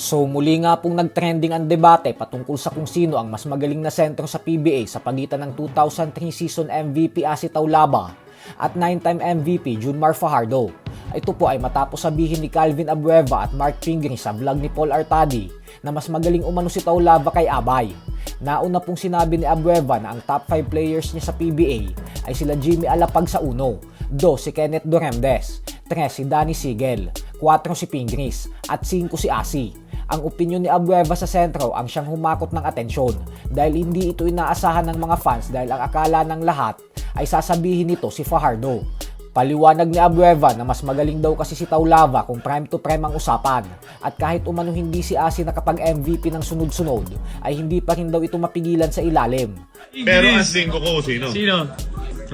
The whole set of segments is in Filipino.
So muli nga pong nagtrending ang debate patungkol sa kung sino ang mas magaling na sentro sa PBA sa pagitan ng 2003 season MVP Asi Taulava at 9-time MVP Junmar Fajardo. Ito po ay matapos sabihin ni Calvin Abueva at Mark Pingree sa vlog ni Paul Artadi na mas magaling umano si Taulava kay Abay. Nauna pong sinabi ni Abueva na ang top 5 players niya sa PBA ay sila Jimmy Alapag sa 1, 2 si Kenneth Doremdes, 3 si Danny Sigel, 4 si Pingris at 5 si Asi. Ang opinyon ni Abueva sa sentro ang siyang humakot ng atensyon dahil hindi ito inaasahan ng mga fans dahil ang akala ng lahat ay sasabihin nito si Fajardo. Paliwanag ni Abueva na mas magaling daw kasi si Taulava kung prime to prime ang usapan at kahit umano hindi si Asi nakapag-MVP ng sunod-sunod ay hindi pa rin daw ito mapigilan sa ilalim. Pero ang 5 ko, sino? Sino?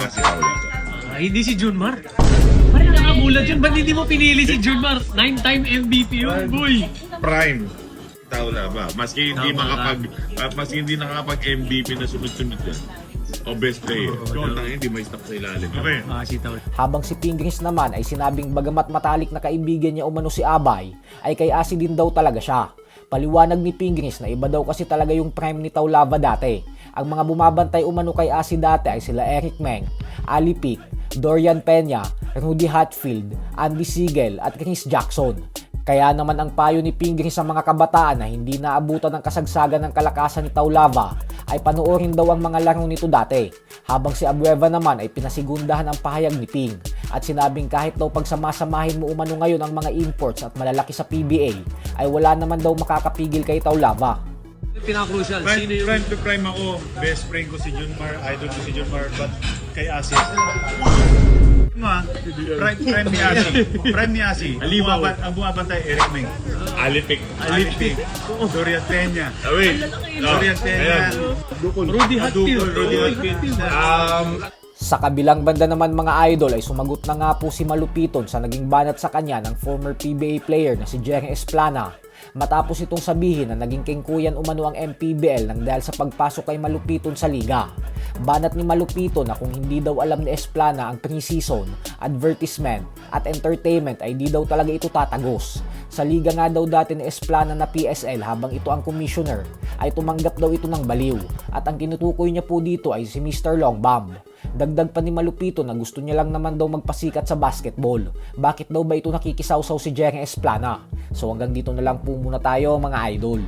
Asi Taulava. Hindi si Junmar. Parang nakagulat yun. Ba't hindi mo pinili si Junmar? 9-time MVP yun, boy. Prime Taulava. Maski hindi Tama maski hindi nakapag-MVP na sunod-sunod yan. O best player. Ikaw ang hindi may stop sa ilalim. Okay. Si Taul. Habang si Pingris naman ay sinabing bagamat matalik na kaibigan niya umano si Abay, ay kay Asi din daw talaga siya. Paliwanag ni Pingris na iba daw kasi talaga yung prime ni Taulava dati. Ang mga bumabantay umano kay Asi dati ay sila Eric Meng, Ali Pic, Dorian Peña, Rudy Hatfield, Andy Sigel at Chris Jackson. Kaya naman ang payo ni Pingris sa mga kabataan na hindi naabutan ng kasagsagan ng kalakasan ni Taulava ay panoorin daw ang mga laro nito dati. Habang si Abueva naman ay pinasigundahan ang pahayag ni Ping at sinabing kahit daw pagsamasamahin mo umano ngayon ang mga imports at malalaki sa PBA ay wala naman daw makakapigil kay Taulava. Pinaka-crucial. Sino yung... Prime to prime ako, best friend ko si Junmar, idol ko si Junmar, but kay Asi. Prime ni Asi. Prime ni Asi. Ang bumabantay, Eric Meng. Alipik. Dorian Peña. Wait. Dorian Peña. Rudy Hatfield. Rudy Hatfield. Sa kabilang banda naman mga idol ay sumagot na nga po si Malupiton sa naging banat sa kanya ng former PBA player na si Jerry Esplana. Matapos itong sabihin na naging kengkuyan umano ang MPBL nang dahil sa pagpasok kay Malupiton sa liga. Banat ni Malupiton na kung hindi daw alam ni Esplana ang pre-season, advertisement at entertainment ay di daw talaga ito tatagos. Sa liga nga daw dati ni Esplana na PSL habang ito ang commissioner ay tumanggap daw ito ng baliw at ang tinutukoy niya po dito ay si Mr. Longbomb. Dagdag pa ni Malupito na gusto niya lang naman daw magpasikat sa basketball. Bakit daw ba ito nakikisawsaw si Jerry Esplana? So hanggang dito na lang po muna tayo mga idol.